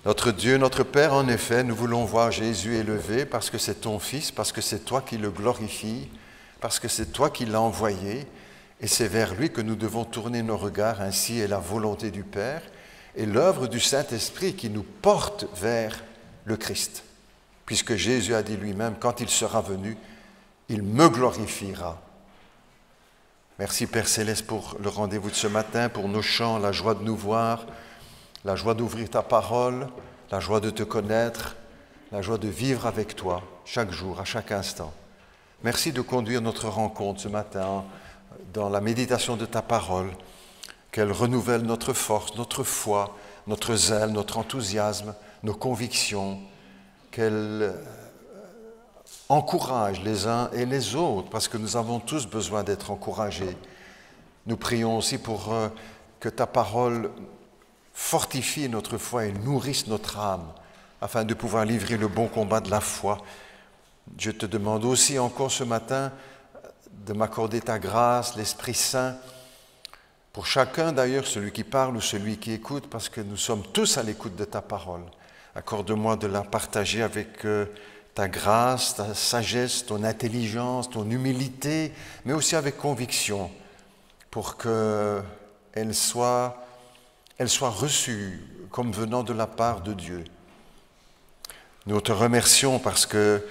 Notre Dieu, notre Père, en effet, nous voulons voir Jésus élevé parce que c'est ton Fils, parce que c'est toi qui le glorifies, parce que c'est toi qui l'as envoyé, et c'est vers lui que nous devons tourner nos regards, ainsi est la volonté du Père, et l'œuvre du Saint-Esprit qui nous porte vers le Christ. Puisque Jésus a dit lui-même, quand il sera venu, il me glorifiera. Merci Père Céleste pour le rendez-vous de ce matin, pour nos chants, la joie de nous voir, la joie d'ouvrir ta parole, la joie de te connaître, la joie de vivre avec toi chaque jour, à chaque instant. Merci de conduire notre rencontre ce matin dans la méditation de ta parole, qu'elle renouvelle notre force, notre foi, notre zèle, notre enthousiasme, nos convictions, qu'elle encourage les uns et les autres, parce que nous avons tous besoin d'être encouragés. Nous prions aussi pour que ta parole fortifie notre foi et nourrisse notre âme, afin de pouvoir livrer le bon combat de la foi. Je te demande aussi encore ce matin de m'accorder ta grâce, l'Esprit Saint, pour chacun d'ailleurs, celui qui parle ou celui qui écoute, parce que nous sommes tous à l'écoute de ta parole. Accorde-moi de la partager avec ta grâce, ta sagesse, ton intelligence, ton humilité, mais aussi avec conviction, pour qu'elle soit reçue comme venant de la part de Dieu. Nous te remercions parce que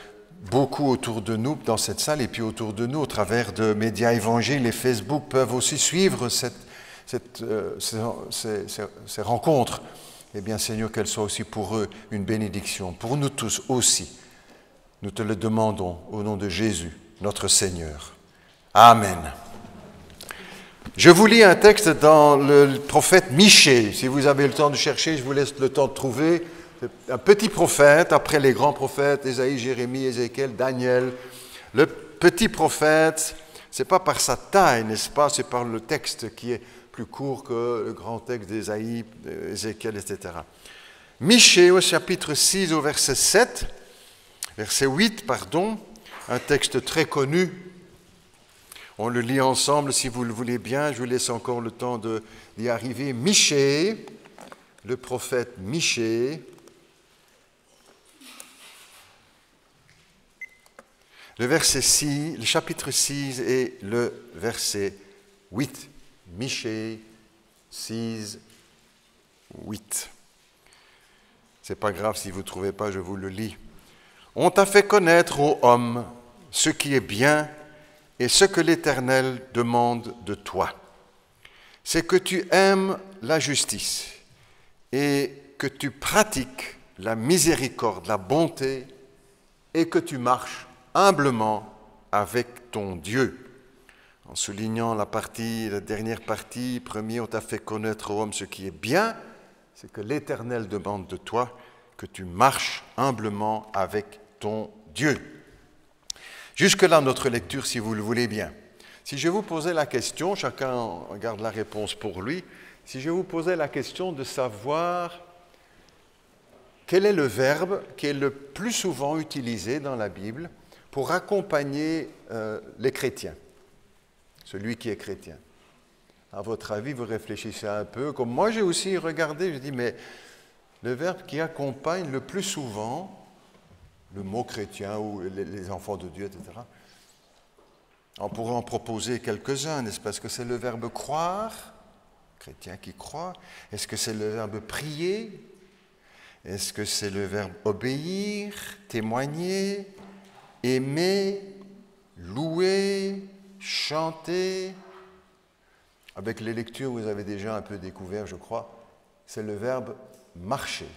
beaucoup autour de nous, dans cette salle, et puis autour de nous, au travers de médias évangiles et Facebook, peuvent aussi suivre ces rencontres. Eh bien, Seigneur, qu'elles soient aussi pour eux une bénédiction, pour nous tous aussi. Nous te le demandons au nom de Jésus, notre Seigneur. Amen. Je vous lis un texte dans le prophète Michée. Si vous avez le temps de chercher, je vous laisse le temps de trouver. Un petit prophète, après les grands prophètes, Ésaïe, Jérémie, Ézéchiel, Daniel. Le petit prophète, ce n'est pas par sa taille, n'est-ce pas, c'est par le texte qui est plus court que le grand texte d'Ésaïe, Ézéchiel, etc. Michée, au chapitre 6, au verset 7, verset 8, pardon, un texte très connu. On le lit ensemble, si vous le voulez bien. Je vous laisse encore le temps d'y arriver. Michée, le prophète Michée, le verset 6, le chapitre 6 et le verset 8. Michée 6, 8. C'est pas grave si vous ne trouvez pas, je vous le lis. On t'a fait connaître, ô homme, ce qui est bien et ce que l'Éternel demande de toi. C'est que tu aimes la justice et que tu pratiques la miséricorde, la bonté et que tu marches humblement avec ton Dieu. En soulignant la dernière partie, premier, on t'a fait connaître aux hommes ce qui est bien, c'est que l'Éternel demande de toi que tu marches humblement avec ton Dieu. Jusque-là, notre lecture, si vous le voulez bien. Si je vous posais la question, chacun garde la réponse pour lui, si je vous posais la question de savoir quel est le verbe qui est le plus souvent utilisé dans la Bible pour accompagner les chrétiens, celui qui est chrétien. À votre avis, vous réfléchissez un peu, comme moi j'ai aussi regardé, je dis, mais le verbe qui accompagne le plus souvent le mot chrétien ou les enfants de Dieu, etc. On pourrait en proposer quelques-uns, n'est-ce pas? Est-ce que c'est le verbe croire, chrétien qui croit? Est-ce que c'est le verbe prier? Est-ce que c'est le verbe obéir, témoigner, aimer, louer, chanter? Avec les lectures, vous avez déjà un peu découvert, je crois, c'est le verbe marcher.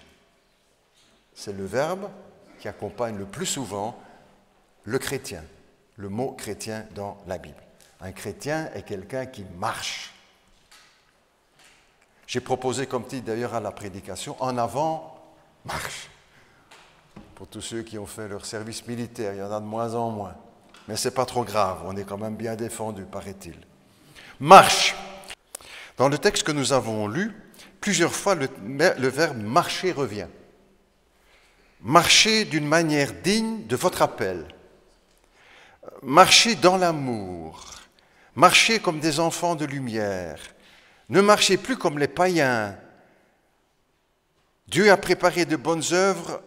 C'est le verbe qui accompagne le plus souvent le chrétien, le mot chrétien dans la Bible. Un chrétien est quelqu'un qui marche. J'ai proposé comme titre d'ailleurs à la prédication, en avant, marche. Pour tous ceux qui ont fait leur service militaire, il y en a de moins en moins. Mais ce n'est pas trop grave, on est quand même bien défendu, paraît-il. Marche. Dans le texte que nous avons lu, plusieurs fois le verbe marcher revient. Marchez d'une manière digne de votre appel. Marchez dans l'amour. Marchez comme des enfants de lumière. Ne marchez plus comme les païens Dieu a préparé de bonnes œuvres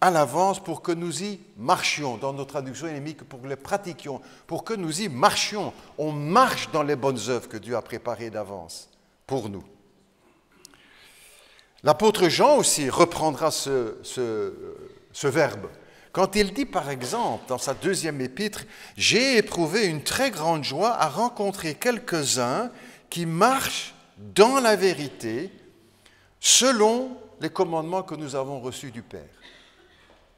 à l'avance pour que nous y marchions. Dans nos traductions ennemies, pour que les pratiquions, pour que nous y marchions. On marche dans les bonnes œuvres que Dieu a préparées d'avance pour nous. L'apôtre Jean aussi reprendra ce verbe. Quand il dit, par exemple, dans sa deuxième épître, « J'ai éprouvé une très grande joie à rencontrer quelques-uns qui marchent dans la vérité selon les commandements que nous avons reçus du Père. »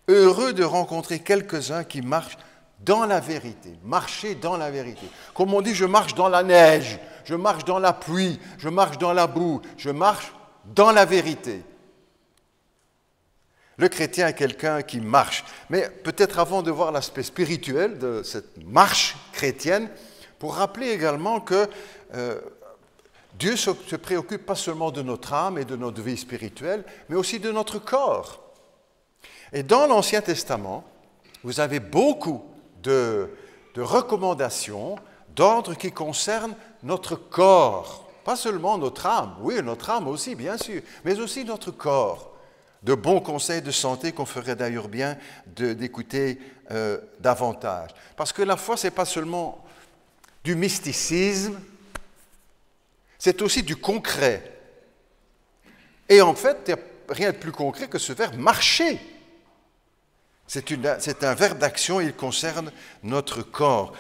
Heureux de rencontrer quelques-uns qui marchent dans la vérité, marcher dans la vérité. Comme on dit, je marche dans la neige, je marche dans la pluie, je marche dans la boue, je marche dans la vérité. Le chrétien est quelqu'un qui marche. Mais peut-être avant de voir l'aspect spirituel de cette marche chrétienne, pour rappeler également que Dieu ne se préoccupe pas seulement de notre âme et de notre vie spirituelle, mais aussi de notre corps. Et dans l'Ancien Testament, vous avez beaucoup de recommandations, d'ordres qui concernent notre corps. Pas seulement notre âme, oui, notre âme aussi, bien sûr, mais aussi notre corps. De bons conseils de santé qu'on ferait d'ailleurs bien d'écouter davantage. Parce que la foi, ce n'est pas seulement du mysticisme, c'est aussi du concret. Et en fait, il n'y a rien de plus concret que ce verbe « marcher ». C'est un verbe d'action, il concerne notre corps.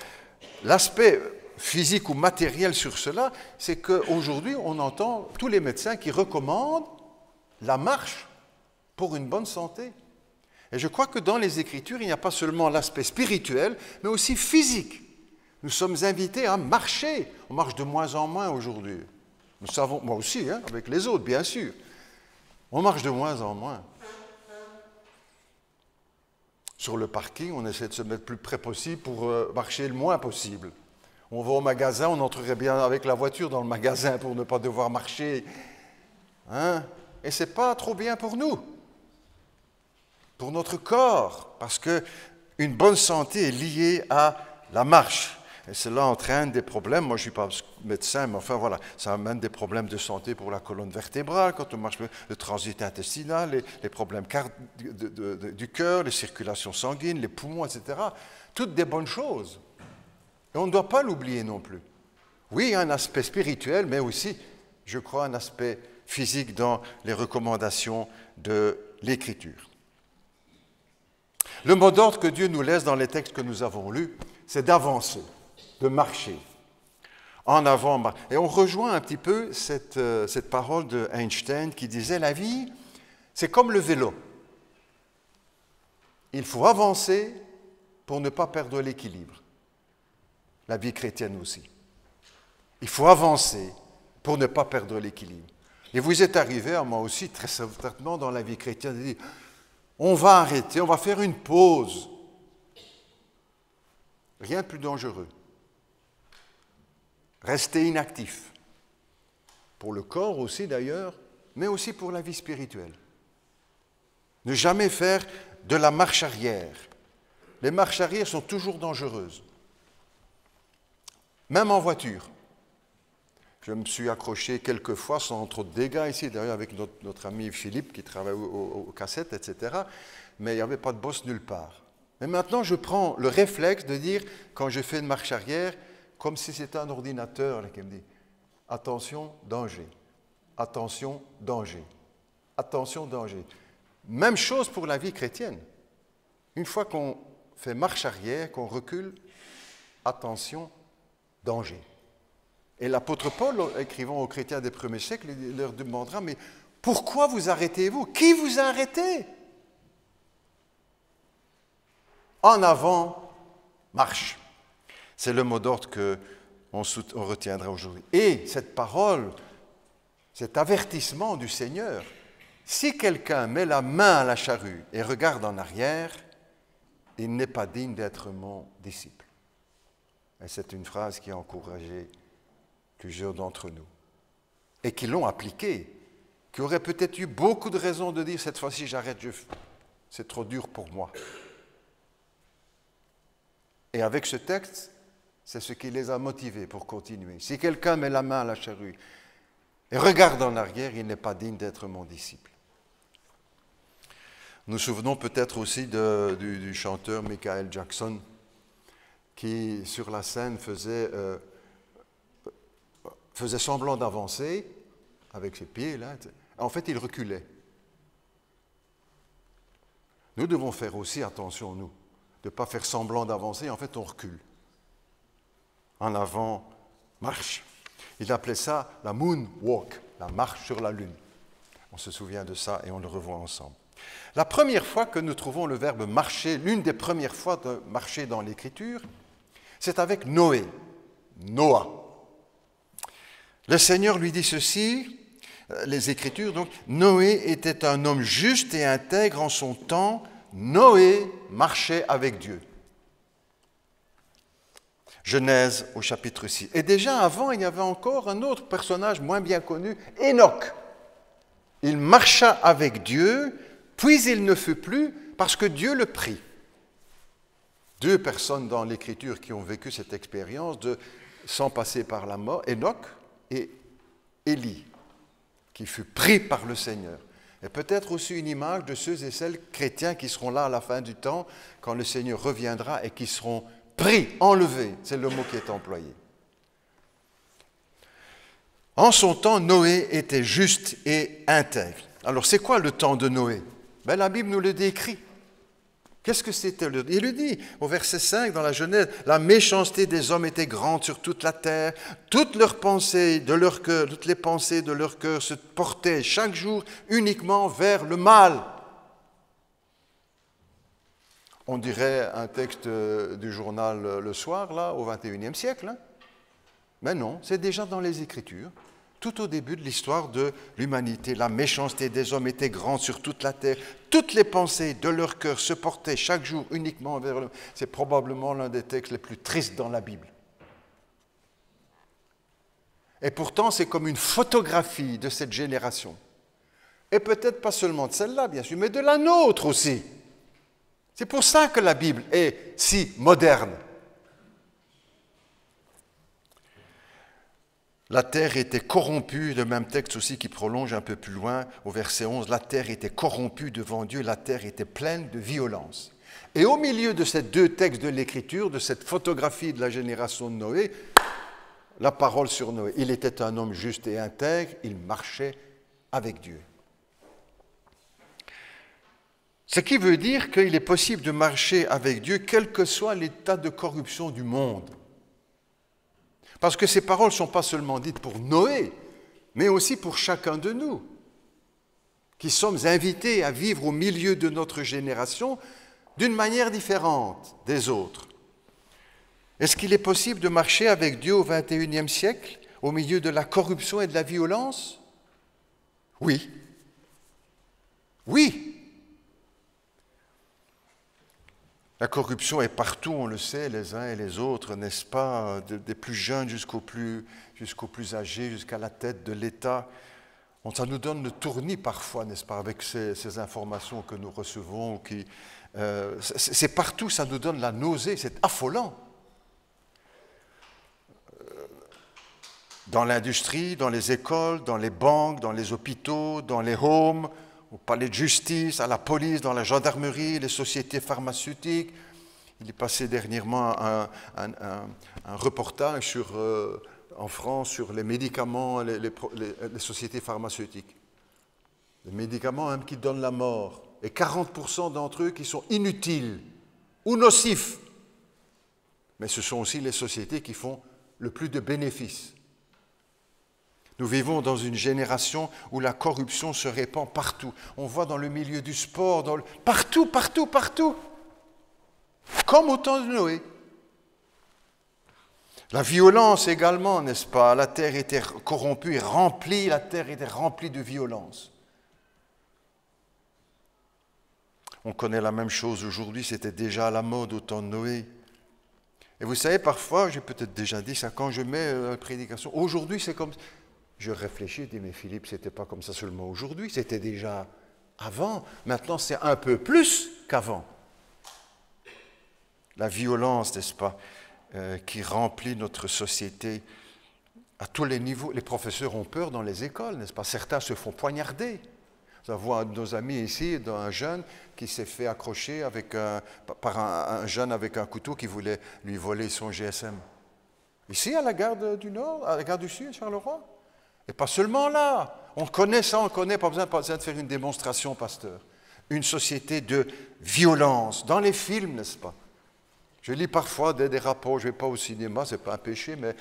L'aspect physique ou matériel sur cela, c'est qu'aujourd'hui, on entend tous les médecins qui recommandent la marche pour une bonne santé. Et je crois que dans les Écritures, il n'y a pas seulement l'aspect spirituel, mais aussi physique. Nous sommes invités à marcher. On marche de moins en moins aujourd'hui. Nous savons, moi aussi, hein, avec les autres, bien sûr. On marche de moins en moins. Sur le parking, on essaie de se mettre le plus près possible pour marcher le moins possible. On va au magasin, on entrerait bien avec la voiture dans le magasin pour ne pas devoir marcher. Hein? Et ce n'est pas trop bien pour nous, pour notre corps, parce qu'une bonne santé est liée à la marche. Et cela entraîne des problèmes. Moi, je ne suis pas médecin, mais enfin voilà, ça amène des problèmes de santé pour la colonne vertébrale, quand on marche, le transit intestinal, les problèmes du cœur, les circulations sanguines, les poumons, etc. Toutes des bonnes choses. Et on ne doit pas l'oublier non plus. Oui, il y a un aspect spirituel, mais aussi, je crois, un aspect physique dans les recommandations de l'Écriture. Le mot d'ordre que Dieu nous laisse dans les textes que nous avons lus, c'est d'avancer, de marcher en avant. Et on rejoint un petit peu cette parole de Einstein qui disait « La vie, c'est comme le vélo. Il faut avancer pour ne pas perdre l'équilibre. » La vie chrétienne aussi. Il faut avancer pour ne pas perdre l'équilibre. Et vous êtes arrivé à moi aussi, très certainement, dans la vie chrétienne, de dire « On va arrêter, on va faire une pause. » Rien de plus dangereux. Rester inactif. Pour le corps aussi d'ailleurs, mais aussi pour la vie spirituelle. Ne jamais faire de la marche arrière. Les marches arrière sont toujours dangereuses. Même en voiture. Je me suis accroché quelques fois sans trop de dégâts ici, d'ailleurs avec notre ami Philippe qui travaille aux cassettes, etc. Mais il n'y avait pas de bosse nulle part. Mais maintenant, je prends le réflexe de dire, quand je fais une marche arrière, comme si c'était un ordinateur là, qui me dit « Attention, danger. Attention, danger. Attention, danger. » Même chose pour la vie chrétienne. Une fois qu'on fait marche arrière, qu'on recule, attention, danger. Et l'apôtre Paul, écrivant aux chrétiens des premiers siècles, il leur demandera « Mais pourquoi vous arrêtez-vous? Qui vous a arrêté ?» En avant, marche. C'est le mot d'ordre qu'on retiendra aujourd'hui. Et cette parole, cet avertissement du Seigneur, si quelqu'un met la main à la charrue et regarde en arrière, il n'est pas digne d'être mon disciple. Et c'est une phrase qui a encouragé plusieurs d'entre nous. Et qui l'ont appliquée, qui auraient peut-être eu beaucoup de raisons de dire cette fois-ci j'arrête, c'est trop dur pour moi. Et avec ce texte, c'est ce qui les a motivés pour continuer. Si quelqu'un met la main à la charrue et regarde en arrière, il n'est pas digne d'être mon disciple. Nous nous souvenons peut-être aussi du chanteur Michael Jackson, qui sur la scène faisait semblant d'avancer avec ses pieds, là. En fait, il reculait. Nous devons faire aussi attention, nous, de ne pas faire semblant d'avancer, en fait on recule. En avant, marche. Il appelait ça la moonwalk, la marche sur la lune. On se souvient de ça et on le revoit ensemble. La première fois que nous trouvons le verbe marcher, l'une des premières fois de marcher dans l'Écriture, c'est avec Noé, Noah. Le Seigneur lui dit ceci, les Écritures, donc, Noé était un homme juste et intègre en son temps, Noé marchait avec Dieu. Genèse au chapitre 6. Et déjà avant, il y avait encore un autre personnage moins bien connu, Enoch. Il marcha avec Dieu, puis il ne fut plus parce que Dieu le prit. Deux personnes dans l'Écriture qui ont vécu cette expérience sans passer par la mort, Enoch et Élie, qui fut pris par le Seigneur. Et peut-être aussi une image de ceux et celles chrétiens qui seront là à la fin du temps, quand le Seigneur reviendra et qui seront pris, enlevés, c'est le mot qui est employé. En son temps, Noé était juste et intègre. Alors, c'est quoi le temps de Noé? Ben, la Bible nous le décrit. Qu'est-ce que c'était? Il le dit au verset 5 dans la Genèse, « La méchanceté des hommes était grande sur toute la terre, toutes les pensées de leur cœur se portaient chaque jour uniquement vers le mal. » On dirait un texte du journal Le Soir, là, au XXIe siècle. Hein? Mais non, c'est déjà dans les Écritures. Tout au début de l'histoire de l'humanité, la méchanceté des hommes était grande sur toute la terre. Toutes les pensées de leur cœur se portaient chaque jour uniquement vers le... C'est probablement l'un des textes les plus tristes dans la Bible. Et pourtant, c'est comme une photographie de cette génération. Et peut-être pas seulement de celle-là, bien sûr, mais de la nôtre aussi. C'est pour ça que la Bible est si moderne. La terre était corrompue, le même texte aussi qui prolonge un peu plus loin, au verset 11, la terre était corrompue devant Dieu, la terre était pleine de violence. Et au milieu de ces deux textes de l'Écriture, de cette photographie de la génération de Noé, la parole sur Noé. Il était un homme juste et intègre, il marchait avec Dieu. Ce qui veut dire qu'il est possible de marcher avec Dieu, quel que soit l'état de corruption du monde. Parce que ces paroles ne sont pas seulement dites pour Noé, mais aussi pour chacun de nous, qui sommes invités à vivre au milieu de notre génération d'une manière différente des autres. Est-ce qu'il est possible de marcher avec Dieu au XXIe siècle, au milieu de la corruption et de la violence? Oui. Oui. La corruption est partout, on le sait, les uns et les autres, n'est-ce pas, des plus jeunes jusqu'aux plus âgés, jusqu'à la tête de l'État. Ça nous donne le tournis parfois, n'est-ce pas, avec ces informations que nous recevons. C'est partout, ça nous donne la nausée, c'est affolant. Dans l'industrie, dans les écoles, dans les banques, dans les hôpitaux, dans les homes, au palais de justice, à la police, dans la gendarmerie, les sociétés pharmaceutiques. Il est passé dernièrement un reportage en France sur les médicaments, les sociétés pharmaceutiques. Les médicaments même qui donnent la mort. Et 40% d'entre eux qui sont inutiles ou nocifs. Mais ce sont aussi les sociétés qui font le plus de bénéfices. Nous vivons dans une génération où la corruption se répand partout. On voit dans le milieu du sport, partout. Comme au temps de Noé. La violence également, n'est-ce pas? La terre était corrompue et remplie, la terre était remplie de violence. On connaît la même chose aujourd'hui, c'était déjà à la mode au temps de Noé. Et vous savez, parfois, j'ai peut-être déjà dit ça, quand je mets la prédication, aujourd'hui c'est comme... Je réfléchis, je dis, mais Philippe, c'était pas comme ça seulement aujourd'hui, c'était déjà avant. Maintenant, c'est un peu plus qu'avant. La violence, n'est-ce pas, qui remplit notre société à tous les niveaux. Les professeurs ont peur dans les écoles, n'est-ce pas? Certains se font poignarder. Nous avons un de nos amis ici, un jeune, qui s'est fait accrocher par un jeune avec un couteau qui voulait lui voler son GSM. Ici, à la gare du Nord, à la gare du Sud, Charleroi. Et pas seulement là. On connaît ça, on connaît, pas besoin de faire une démonstration, pasteur. Une société de violence, dans les films, n'est-ce pas? Je lis parfois des rapports, je ne vais pas au cinéma, ce n'est pas un péché, mais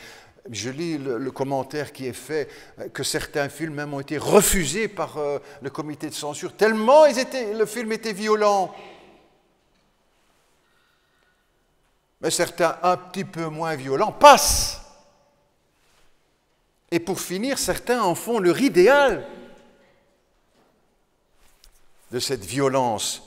je lis le commentaire qui est fait, que certains films même ont été refusés par le comité de censure, tellement le film était violent. Mais certains un petit peu moins violents passent. Et pour finir, certains en font leur idéal de cette violence.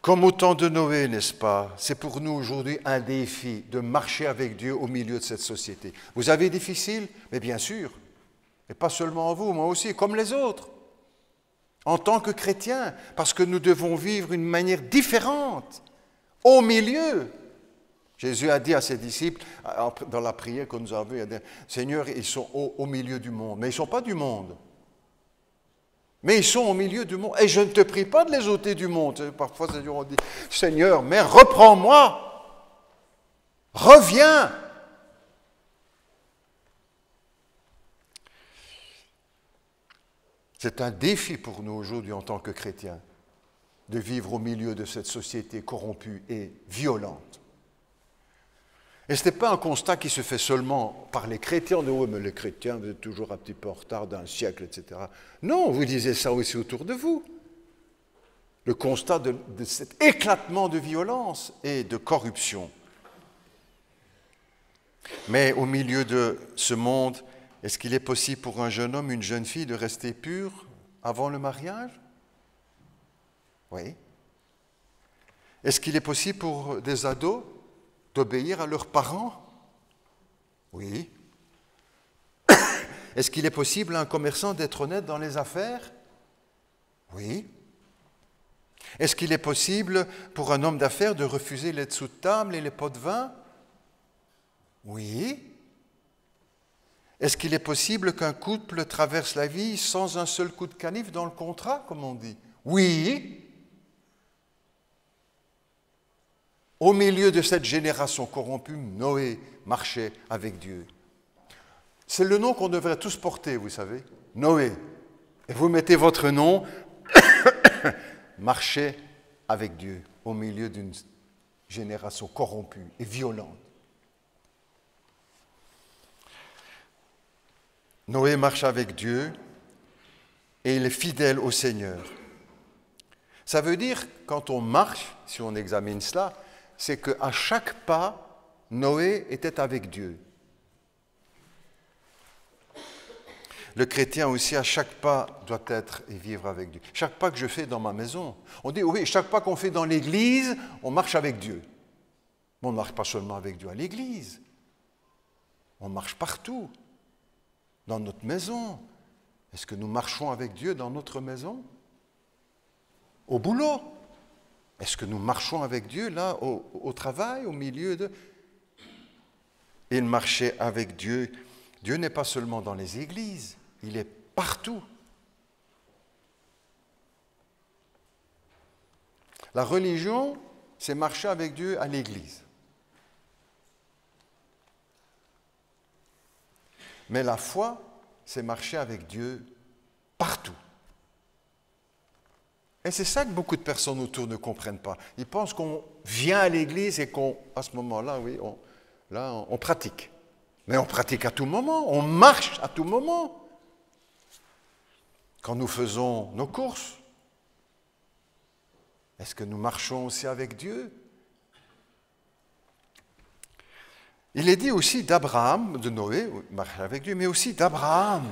Comme au temps de Noé, n'est-ce pas? C'est pour nous aujourd'hui un défi de marcher avec Dieu au milieu de cette société. Vous avez difficile? Mais bien sûr. Et pas seulement vous, moi aussi, comme les autres. En tant que chrétiens, parce que nous devons vivre d'une manière différente, au milieu. Jésus a dit à ses disciples, dans la prière que nous avons vue, il a dit, Seigneur, ils sont au milieu du monde, mais ils ne sont pas du monde. Mais ils sont au milieu du monde. Et je ne te prie pas de les ôter du monde. Parfois, on dit, Seigneur, mais reprends-moi. Reviens. C'est un défi pour nous aujourd'hui en tant que chrétiens de vivre au milieu de cette société corrompue et violente. Et ce n'est pas un constat qui se fait seulement par les chrétiens, de oui, mais les chrétiens, vous êtes toujours un petit peu en retard d'un siècle, etc. Non, vous disiez ça aussi autour de vous. Le constat de cet éclatement de violence et de corruption. Mais au milieu de ce monde, est-ce qu'il est possible pour un jeune homme, une jeune fille, de rester pur avant le mariage? Oui. Est-ce qu'il est possible pour des ados d'obéir à leurs parents? Oui. Est-ce qu'il est possible à un commerçant d'être honnête dans les affaires? Oui. Est-ce qu'il est possible pour un homme d'affaires de refuser l'aide sous table et les pots de vin? Oui. Est-ce qu'il est possible qu'un couple traverse la vie sans un seul coup de canif dans le contrat, comme on dit? Oui. Au milieu de cette génération corrompue, Noé marchait avec Dieu. C'est le nom qu'on devrait tous porter, vous savez, Noé. Et vous mettez votre nom, marchez avec Dieu, au milieu d'une génération corrompue et violente. Noé marche avec Dieu et il est fidèle au Seigneur. Ça veut dire, quand on marche, si on examine cela, c'est qu'à chaque pas, Noé était avec Dieu. Le chrétien aussi, à chaque pas, doit être et vivre avec Dieu. Chaque pas que je fais dans ma maison. On dit, oui, chaque pas qu'on fait dans l'église, on marche avec Dieu. Mais on ne marche pas seulement avec Dieu à l'église. On marche partout. Dans notre maison. Est-ce que nous marchons avec Dieu dans notre maison? Au boulot? Est-ce que nous marchons avec Dieu là, au travail, au milieu de... Il marchait avec Dieu. Dieu n'est pas seulement dans les églises, il est partout. La religion, c'est marcher avec Dieu à l'église. Mais la foi, c'est marcher avec Dieu partout. Et c'est ça que beaucoup de personnes autour ne comprennent pas. Ils pensent qu'on vient à l'église et qu'à ce moment-là, oui, on pratique. Mais on pratique à tout moment, on marche à tout moment. Quand nous faisons nos courses, est-ce que nous marchons aussi avec Dieu? Il est dit aussi d'Abraham, de Noé, marcher avec Dieu, mais aussi d'Abraham,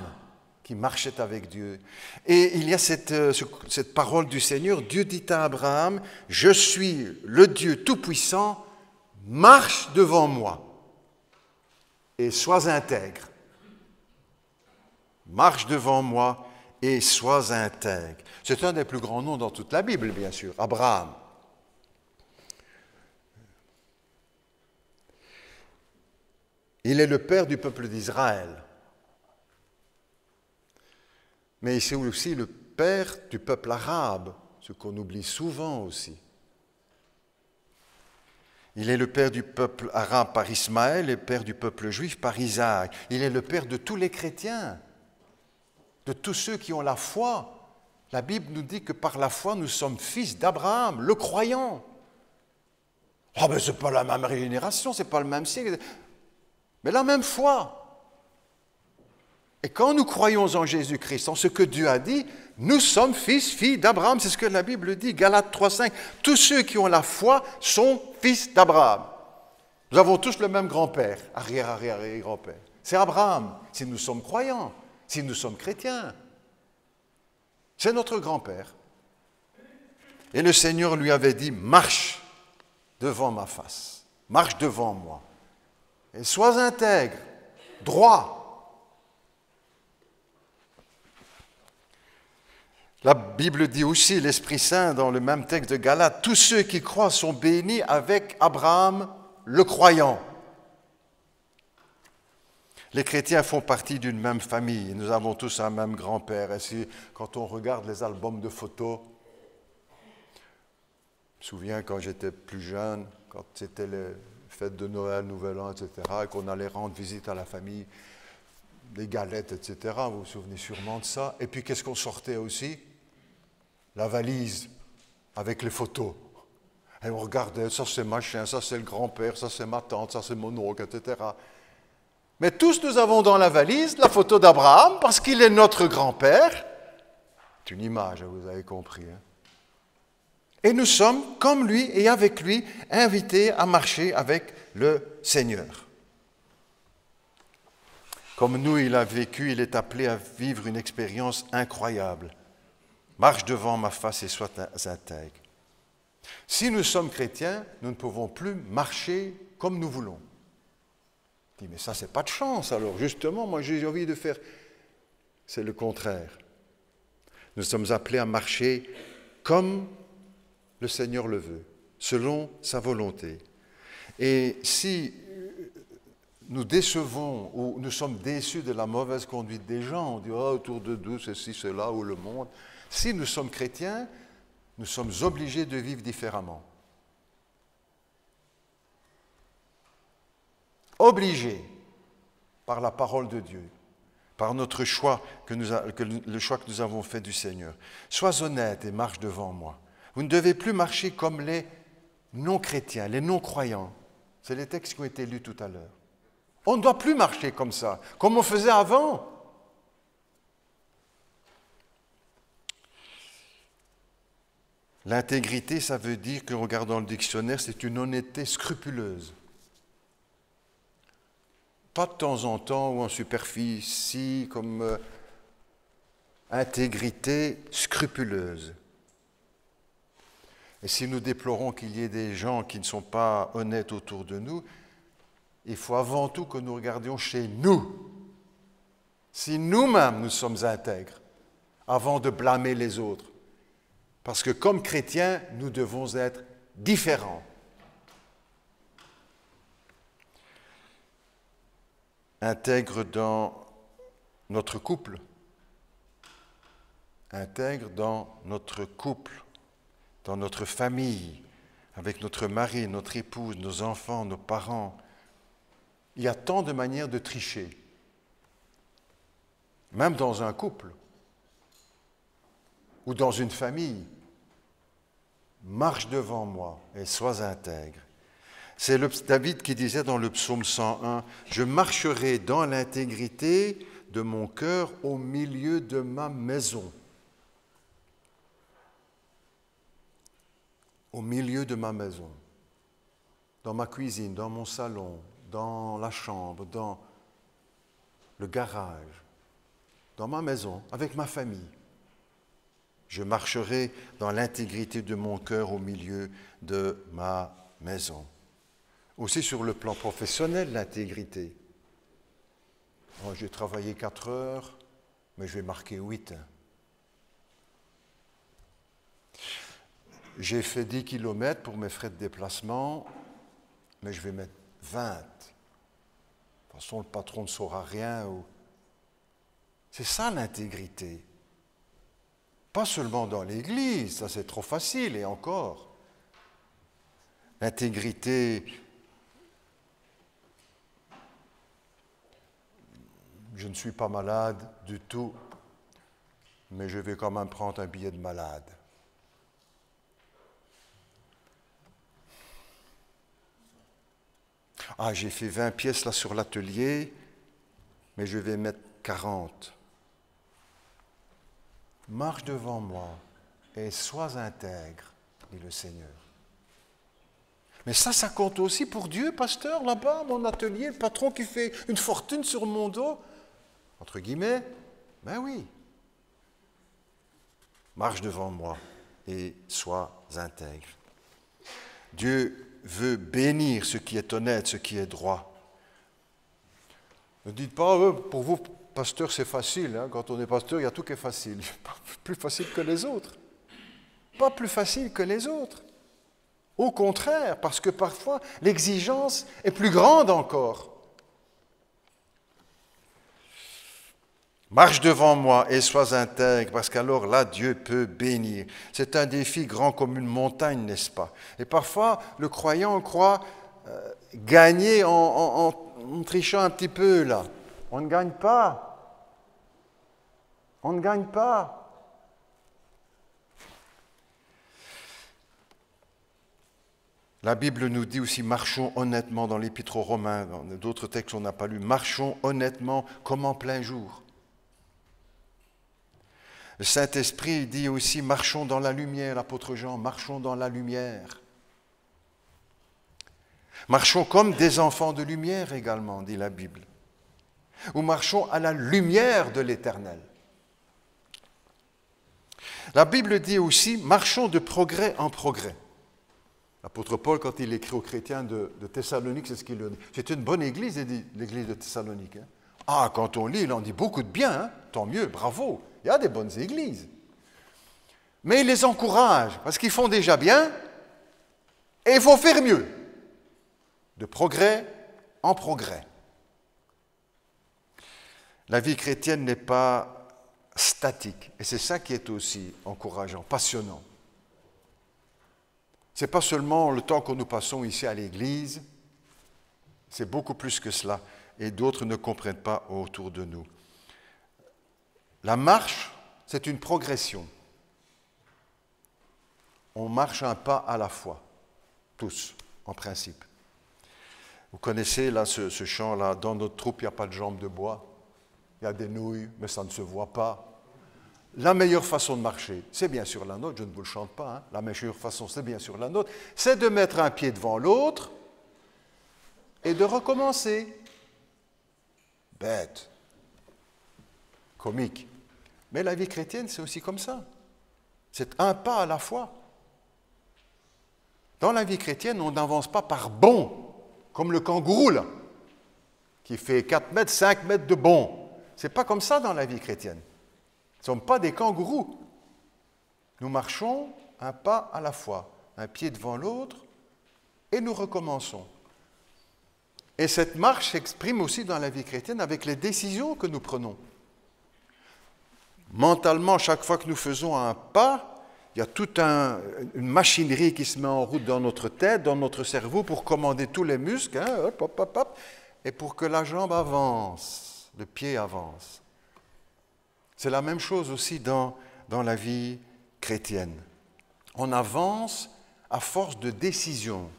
qui marchait avec Dieu. Et il y a cette parole du Seigneur, Dieu dit à Abraham, « Je suis le Dieu Tout-Puissant, marche devant moi et sois intègre. » Marche devant moi et sois intègre. C'est un des plus grands noms dans toute la Bible, bien sûr, Abraham. Il est le père du peuple d'Israël. Mais c'est aussi le père du peuple arabe, ce qu'on oublie souvent aussi. Il est le père du peuple arabe par Ismaël et le père du peuple juif par Isaac. Il est le père de tous les chrétiens, de tous ceux qui ont la foi. La Bible nous dit que par la foi, nous sommes fils d'Abraham, le croyant. Ah ben, ce n'est pas la même génération, ce n'est pas le même siècle, mais la même foi. Et quand nous croyons en Jésus-Christ, en ce que Dieu a dit, nous sommes fils, filles d'Abraham. C'est ce que la Bible dit, Galates 3,5. Tous ceux qui ont la foi sont fils d'Abraham. Nous avons tous le même grand-père, arrière-arrière-grand-père. C'est Abraham, si nous sommes croyants, si nous sommes chrétiens. C'est notre grand-père. Et le Seigneur lui avait dit, marche devant ma face, marche devant moi, et sois intègre, droit. La Bible dit aussi, l'Esprit Saint, dans le même texte de Galates, tous ceux qui croient sont bénis avec Abraham, le croyant. Les chrétiens font partie d'une même famille. Nous avons tous un même grand-père. Et si, quand on regarde les albums de photos, je me souviens quand j'étais plus jeune, quand c'était les fêtes de Noël, Nouvel An, etc., et qu'on allait rendre visite à la famille, les galettes, etc., vous vous souvenez sûrement de ça. Et puis qu'est-ce qu'on sortait aussi ? La valise avec les photos. Et on regardait, ça c'est machin, ça c'est le grand-père, ça c'est ma tante, ça c'est mon oncle, etc. Mais tous nous avons dans la valise la photo d'Abraham parce qu'il est notre grand-père. C'est une image, vous avez compris. Hein? Et nous sommes, comme lui et avec lui, invités à marcher avec le Seigneur. Comme nous, il a vécu, il est appelé à vivre une expérience incroyable. Marche devant ma face et sois intègre. Si nous sommes chrétiens, nous ne pouvons plus marcher comme nous voulons. Je dis, mais ça, c'est pas de chance alors. Justement, moi, j'ai envie de faire... C'est le contraire. Nous sommes appelés à marcher comme le Seigneur le veut, selon sa volonté. Et si nous décevons ou nous sommes déçus de la mauvaise conduite des gens, on dit, oh, autour de nous, ceci, cela, ou le monde... Si nous sommes chrétiens, nous sommes obligés de vivre différemment. Obligés par la parole de Dieu, par notre choix, le choix que nous avons fait du Seigneur. Sois honnête et marche devant moi. Vous ne devez plus marcher comme les non-chrétiens, les non-croyants. C'est les textes qui ont été lus tout à l'heure. On ne doit plus marcher comme ça, comme on faisait avant. L'intégrité, ça veut dire que, regardant le dictionnaire, c'est une honnêteté scrupuleuse. Pas de temps en temps ou en superficie, comme intégrité scrupuleuse. Et si nous déplorons qu'il y ait des gens qui ne sont pas honnêtes autour de nous, il faut avant tout que nous regardions chez nous. Si nous-mêmes nous sommes intègres, avant de blâmer les autres. Parce que comme chrétiens, nous devons être différents. Intègre dans notre couple. Intègre dans notre couple, dans notre famille, avec notre mari, notre épouse, nos enfants, nos parents. Il y a tant de manières de tricher, même dans un couple ou dans une famille. Marche devant moi et sois intègre. C'est David qui disait dans le psaume 101, « Je marcherai dans l'intégrité de mon cœur au milieu de ma maison. » Au milieu de ma maison, dans ma cuisine, dans mon salon, dans la chambre, dans le garage, dans ma maison, avec ma famille. Je marcherai dans l'intégrité de mon cœur au milieu de ma maison. Aussi sur le plan professionnel, l'intégrité. Moi, j'ai travaillé 4 heures, mais je vais marquer 8. J'ai fait 10 kilomètres pour mes frais de déplacement, mais je vais mettre 20. De toute façon, le patron ne saura rien. C'est ça l'intégrité. Pas seulement dans l'Église, ça c'est trop facile, et encore. L'intégrité, je ne suis pas malade du tout, mais je vais quand même prendre un billet de malade. Ah, j'ai fait 20 pièces là sur l'atelier, mais je vais mettre 40. Marche devant moi et sois intègre, dit le Seigneur. Mais ça compte aussi pour Dieu, pasteur, là-bas, mon atelier, le patron qui fait une fortune sur mon dos. Entre guillemets, ben oui. Marche devant moi et sois intègre. Dieu veut bénir ce qui est honnête, ce qui est droit. Ne dites pas, pour vous, pasteur, c'est facile. Hein. Quand on est pasteur, il y a tout qui est facile. Pas plus facile que les autres. Pas plus facile que les autres. Au contraire, parce que parfois, l'exigence est plus grande encore. Marche devant moi et sois intègre, parce qu'alors là, Dieu peut bénir. C'est un défi grand comme une montagne, n'est-ce pas? Et parfois, le croyant croit gagner en trichant un petit peu, là. On ne gagne pas. On ne gagne pas. La Bible nous dit aussi, marchons honnêtement dans l'Épître aux Romains, dans d'autres textes qu'on n'a pas lus, marchons honnêtement comme en plein jour. Le Saint-Esprit dit aussi, marchons dans la lumière, l'apôtre Jean, marchons dans la lumière. Marchons comme des enfants de lumière également, dit la Bible. Ou marchons à la lumière de l'Éternel. La Bible dit aussi, marchons de progrès en progrès. L'apôtre Paul, quand il écrit aux chrétiens de Thessalonique, c'est ce qu'il leur dit. C'est une bonne église, l'église de Thessalonique. Hein. Ah, quand on lit, il en dit beaucoup de bien, hein. Tant mieux, bravo. Il y a des bonnes églises. Mais il les encourage, parce qu'ils font déjà bien, et il faut faire mieux. De progrès en progrès. La vie chrétienne n'est pas statique, et c'est ça qui est aussi encourageant, passionnant. Ce n'est pas seulement le temps que nous passons ici à l'église, c'est beaucoup plus que cela, et d'autres ne comprennent pas autour de nous. La marche, c'est une progression. On marche un pas à la fois, tous, en principe. Vous connaissez là ce chant-là, dans notre troupe, il n'y a pas de jambes de bois, il y a des nouilles, mais ça ne se voit pas. La meilleure façon de marcher, c'est bien sûr la nôtre, je ne vous le chante pas, hein. La meilleure façon, c'est bien sûr la nôtre, c'est de mettre un pied devant l'autre et de recommencer. Bête, comique. Mais la vie chrétienne, c'est aussi comme ça. C'est un pas à la fois. Dans la vie chrétienne, on n'avance pas par bond, comme le kangourou, là, qui fait 4 mètres, 5 mètres de bond. Ce n'est pas comme ça dans la vie chrétienne. Nous ne sommes pas des kangourous. Nous marchons un pas à la fois, un pied devant l'autre, et nous recommençons. Et cette marche s'exprime aussi dans la vie chrétienne avec les décisions que nous prenons. Mentalement, chaque fois que nous faisons un pas, il y a toute une machinerie qui se met en route dans notre tête, dans notre cerveau, pour commander tous les muscles, hein, hop, hop, hop, hop, et pour que la jambe avance, le pied avance. C'est la même chose aussi dans la vie chrétienne. On avance à force de décision.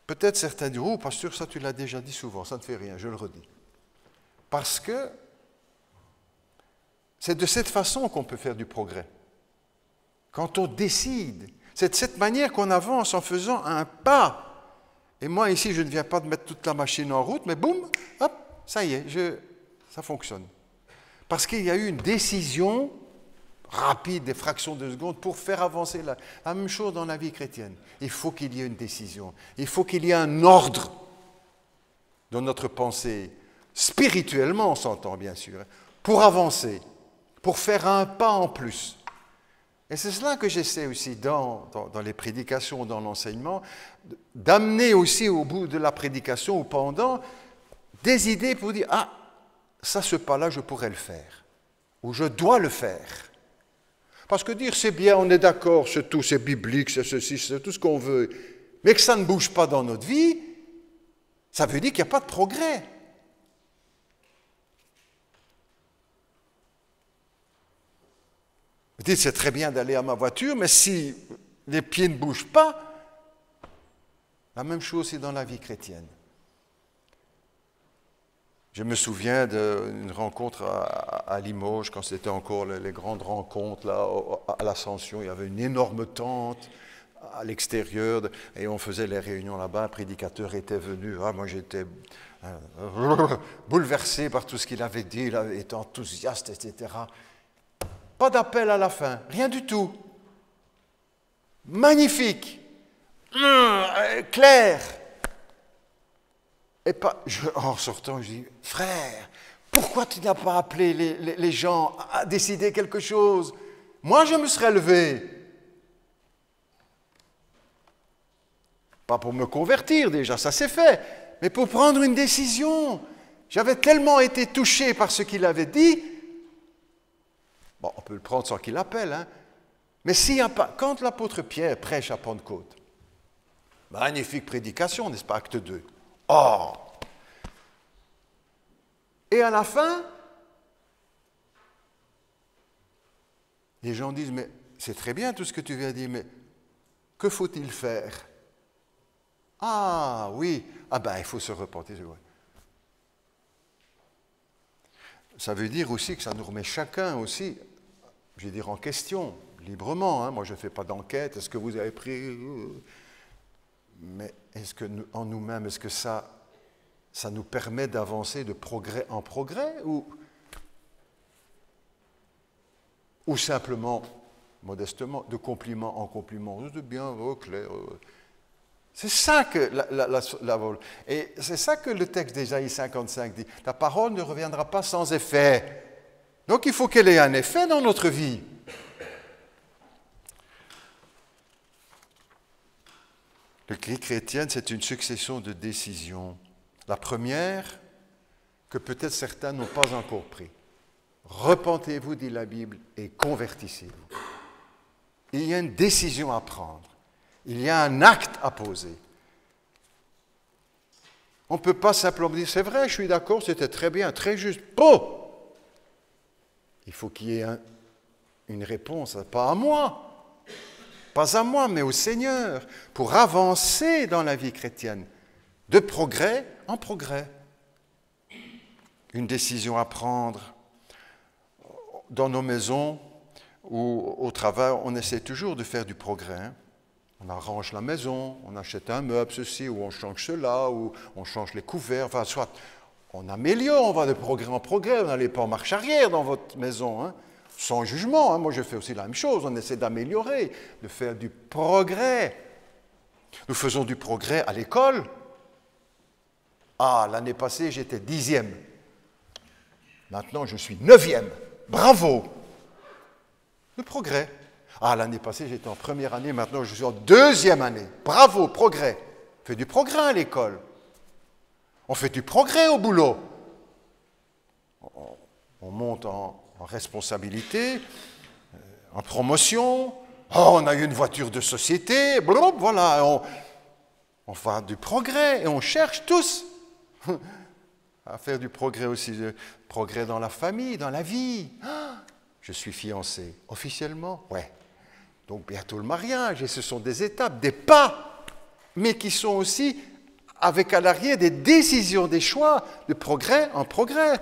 Peut-être certains diront, oh, pasteur, ça tu l'as déjà dit souvent, ça ne fait rien, je le redis. Parce que c'est de cette façon qu'on peut faire du progrès. Quand on décide, c'est de cette manière qu'on avance en faisant un pas. Et moi, ici, je ne viens pas de mettre toute la machine en route, mais boum, hop, ça y est, ça fonctionne. Parce qu'il y a eu une décision rapide, des fractions de seconde, pour faire avancer la même chose dans la vie chrétienne. Il faut qu'il y ait une décision. Il faut qu'il y ait un ordre dans notre pensée, spirituellement, on s'entend bien sûr, pour avancer, pour faire un pas en plus. Et c'est cela que j'essaie aussi dans les prédications, dans l'enseignement, d'amener aussi au bout de la prédication ou pendant des idées pour dire « Ah, ça, ce pas-là, je pourrais le faire. » Ou « Je dois le faire. » Parce que dire c'est bien, on est d'accord, c'est tout, c'est biblique, c'est ceci, c'est tout ce qu'on veut, mais que ça ne bouge pas dans notre vie, ça veut dire qu'il n'y a pas de progrès. Vous dites, c'est très bien d'aller à ma voiture, mais si les pieds ne bougent pas, la même chose c'est dans la vie chrétienne. Je me souviens d'une rencontre à Limoges, quand c'était encore les grandes rencontres là, à l'Ascension. Il y avait une énorme tente à l'extérieur et on faisait les réunions là-bas. Un prédicateur était venu. Ah, moi, j'étais bouleversé par tout ce qu'il avait dit. Il était enthousiaste, etc. Pas d'appel à la fin, rien du tout. Magnifique, clair. Et en sortant, je dis, frère, pourquoi tu n'as pas appelé les gens à décider quelque chose? Moi, je me serais levé. Pas pour me convertir déjà, ça c'est fait, mais pour prendre une décision. J'avais tellement été touché par ce qu'il avait dit. Bon, on peut le prendre sans qu'il appelle, hein. Mais s'il n'y a pas, quand l'apôtre Pierre prêche à Pentecôte, magnifique prédication, n'est-ce pas, acte 2. Oh! Et à la fin, les gens disent, mais c'est très bien tout ce que tu viens de dire, mais que faut-il faire? Ah oui, ah ben il faut se repentir. Ça veut dire aussi que ça nous remet chacun aussi, je vais dire en question, librement. Hein. Moi je ne fais pas d'enquête, est-ce que vous avez pris... Mais est-ce que en nous-mêmes, est-ce que ça nous permet d'avancer de progrès en progrès ou simplement, modestement, de compliment en compliment, de bien, clair. C'est ça que et c'est ça que le texte d'Ésaïe 55 dit. La parole ne reviendra pas sans effet. Donc il faut qu'elle ait un effet dans notre vie. Le vie chrétienne, c'est une succession de décisions. La première, que peut-être certains n'ont pas encore pris. Repentez-vous, dit la Bible, et convertissez-vous. Il y a une décision à prendre. Il y a un acte à poser. On ne peut pas simplement dire, c'est vrai, je suis d'accord, c'était très bien, très juste. Oh! Il faut qu'il y ait une réponse, pas à moi. Pas à moi, mais au Seigneur, pour avancer dans la vie chrétienne, de progrès en progrès. Une décision à prendre dans nos maisons ou au travail, on essaie toujours de faire du progrès. Hein. On arrange la maison, on achète un meuble, ceci, ou on change cela, ou on change les couverts, enfin, soit on améliore, on va de progrès en progrès, vous n'allez pas en marche arrière dans votre maison, hein. Sans jugement, hein. Moi je fais aussi la même chose, on essaie d'améliorer, de faire du progrès. Nous faisons du progrès à l'école. Ah, l'année passée j'étais 10e, maintenant je suis 9e, bravo! Le progrès. Ah, l'année passée j'étais en première année, maintenant je suis en 2e année, bravo, progrès. On fait du progrès à l'école, on fait du progrès au boulot, on monte en responsabilité, en promotion. Oh, on a eu une voiture de société, blablabla, voilà, on fait du progrès et on cherche tous à faire du progrès aussi, du progrès dans la famille, dans la vie. Ah, je suis fiancé, officiellement, ouais. Donc bientôt le mariage, et ce sont des étapes, des pas, mais qui sont aussi avec à l'arrière des décisions, des choix, de progrès en progrès.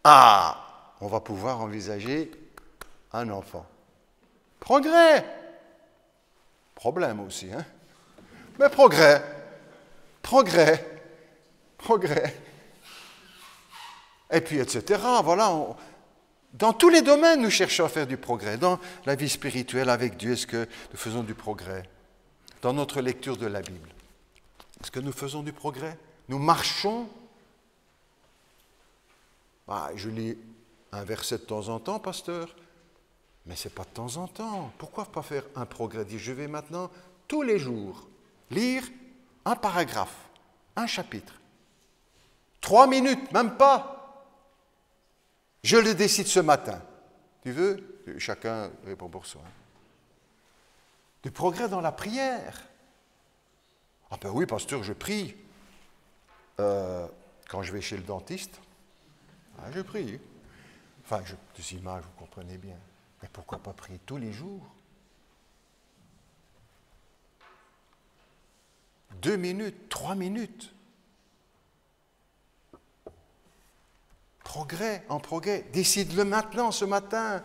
Ah, on va pouvoir envisager un enfant. Progrès. Problème aussi, hein. Mais progrès. Progrès. Progrès. Et puis, etc. Voilà. Dans tous les domaines, nous cherchons à faire du progrès. Dans la vie spirituelle avec Dieu, est-ce que nous faisons du progrès? Dans notre lecture de la Bible, est-ce que nous faisons du progrès? Nous marchons. Ah, je lis un verset de temps en temps, pasteur, mais ce n'est pas de temps en temps. Pourquoi pas faire un progrès? Dire, je vais maintenant, tous les jours, lire un paragraphe, un chapitre. 3 minutes, même pas. Je le décide ce matin. Tu veux? chacun répond pour soi. Du progrès dans la prière. Ah ben oui, pasteur, je prie. Quand je vais chez le dentiste, je prie. Enfin, des images, vous comprenez bien. Mais pourquoi pas prier tous les jours? 2 minutes, 3 minutes. Progrès en progrès. Décide-le maintenant, ce matin.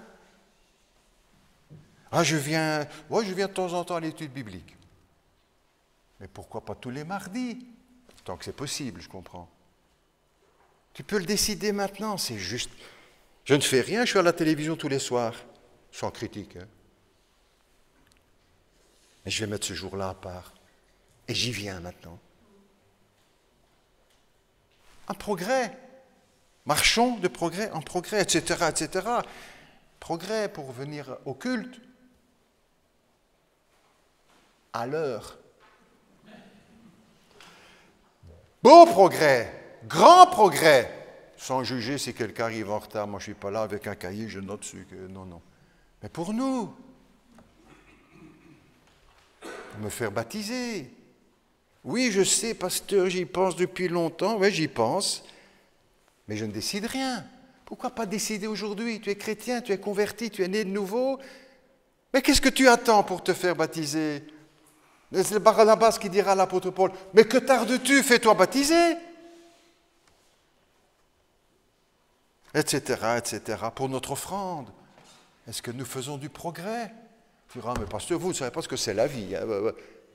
Je viens de temps en temps à l'étude biblique. Mais pourquoi pas tous les mardis? Tant que c'est possible, je comprends. Tu peux le décider maintenant, c'est juste. Je ne fais rien, je suis à la télévision tous les soirs, sans critique. Mais je vais mettre ce jour-là à part. Et j'y viens maintenant. Un progrès. Marchons de progrès en progrès, etc., etc. Progrès pour venir au culte. À l'heure. Beau progrès, grand progrès. Sans juger si quelqu'un arrive en retard. Moi, je ne suis pas là avec un cahier, je note dessus. Non. Mais pour nous, me faire baptiser. Oui, je sais, pasteur, j'y pense depuis longtemps. Oui, j'y pense. Mais je ne décide rien. Pourquoi pas décider aujourd'hui? Tu es chrétien, tu es converti, tu es né de nouveau. Mais qu'est-ce que tu attends pour te faire baptiser? C'est Barnabas qui dira à l'apôtre Paul, mais que tardes-tu? Fais-toi baptiser. Etc., etc. Pour notre offrande. Est-ce que nous faisons du progrès? Tu diras, mais pasteur, vous ne savez pas ce que c'est la vie.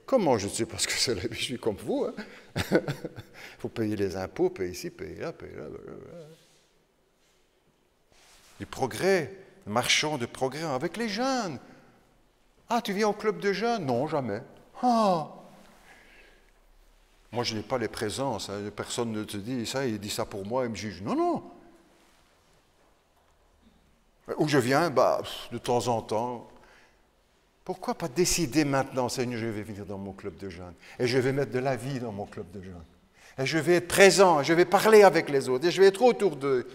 Comment je ne sais pas ce que c'est la vie? Je suis comme vous. Il faut payer les impôts, payer ici, payer là, payer là. Du progrès, marchons de progrès avec les jeunes. Tu viens au club de jeunes? Non, jamais. Moi, je n'ai pas les présences. Personne ne te dit ça, il dit ça pour moi, il me juge. Non. Où je viens, de temps en temps. Pourquoi pas décider maintenant, Seigneur, je vais venir dans mon club de jeunes. Et je vais mettre de la vie dans mon club de jeunes. Et je vais être présent, je vais parler avec les autres. Et je vais être autour d'eux.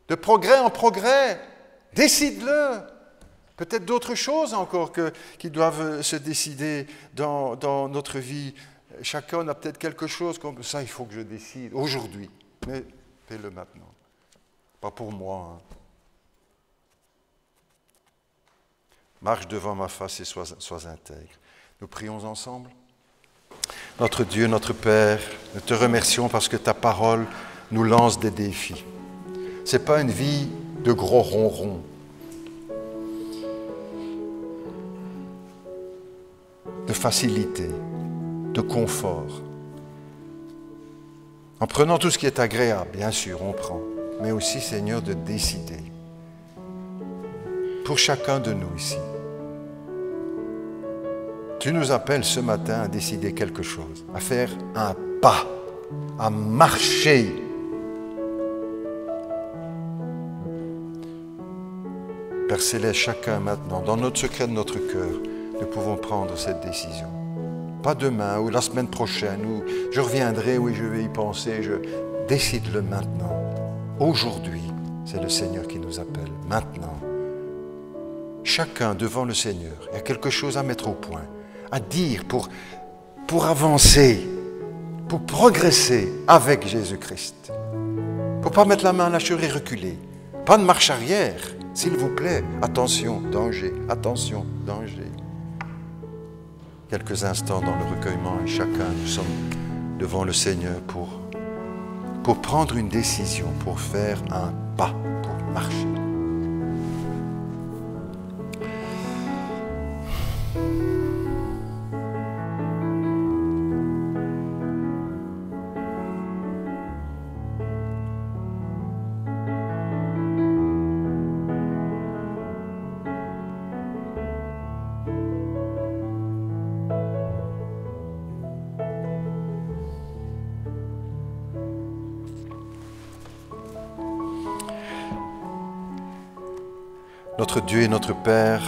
De progrès en progrès. Décide-le. Peut-être d'autres choses encore qui doivent se décider dans notre vie. Chacun a peut-être quelque chose comme ça, il faut que je décide aujourd'hui. Mais fais-le maintenant. Pas pour moi. Marche devant ma face et sois intègre. Nous prions ensemble. Notre Dieu, notre Père, nous te remercions parce que ta parole nous lance des défis. Ce n'est pas une vie de gros ronrons. De facilité, de confort. En prenant tout ce qui est agréable, bien sûr, on prend, mais aussi, Seigneur, de décider. Pour chacun de nous ici. Tu nous appelles ce matin à décider quelque chose, à faire un pas, à marcher. Père Céleste, chacun maintenant, dans notre secret de notre cœur, nous pouvons prendre cette décision. Pas demain ou la semaine prochaine, ou je reviendrai, oui, je vais y penser. Décide-le maintenant. Aujourd'hui, c'est le Seigneur qui nous appelle. Maintenant. Chacun devant le Seigneur, il y a quelque chose à mettre au point, à dire pour avancer, pour progresser avec Jésus-Christ. Pour ne pas mettre la main à la chure et reculer. Pas de marche arrière, s'il vous plaît. Attention, danger, attention, danger. Quelques instants dans le recueillement et chacun, nous sommes devant le Seigneur pour prendre une décision, pour faire un pas, pour marcher. Notre Dieu et notre Père,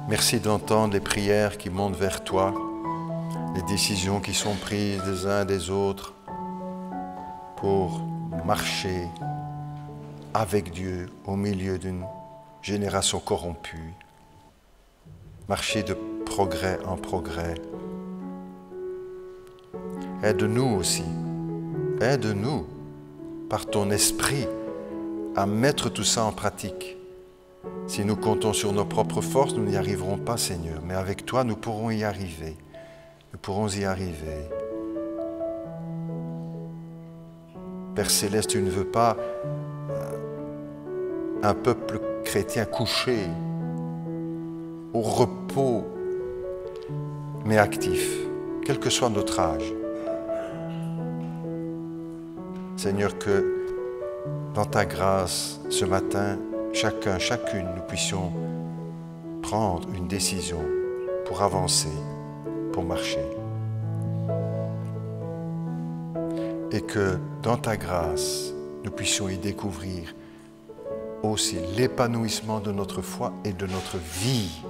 merci d'entendre les prières qui montent vers toi, les décisions qui sont prises des uns des autres pour marcher avec Dieu au milieu d'une génération corrompue, marcher de progrès en progrès. Aide-nous aussi, aide-nous par ton esprit à mettre tout ça en pratique. Si nous comptons sur nos propres forces, nous n'y arriverons pas, Seigneur, mais avec toi, nous pourrons y arriver. Nous pourrons y arriver. Père Céleste, tu ne veux pas un peuple chrétien couché, au repos, mais actif, quel que soit notre âge. Seigneur, que dans ta grâce, ce matin, chacun, chacune, nous puissions prendre une décision pour avancer, pour marcher. Et que dans ta grâce, nous puissions y découvrir aussi l'épanouissement de notre foi et de notre vie.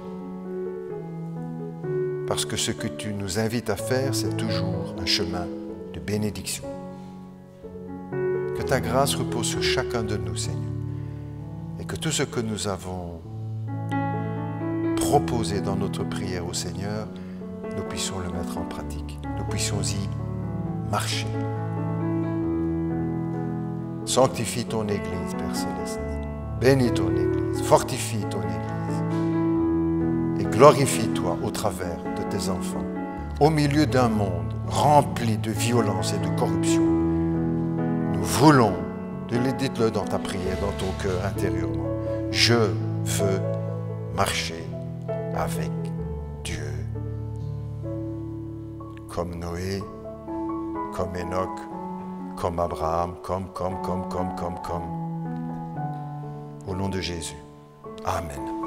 Parce que ce que tu nous invites à faire, c'est toujours un chemin de bénédiction. Que ta grâce repose sur chacun de nous, Seigneur. Et que tout ce que nous avons proposé dans notre prière au Seigneur, nous puissions le mettre en pratique. Nous puissions y marcher. Sanctifie ton Église, Père Céleste. Bénis ton Église. Fortifie ton Église. Et glorifie-toi au travers de tes enfants. Au milieu d'un monde rempli de violence et de corruption, nous voulons, dites-le dans ta prière, dans ton cœur intérieurement, je veux marcher avec Dieu. Comme Noé, comme Enoch, comme Abraham, comme. Au nom de Jésus. Amen.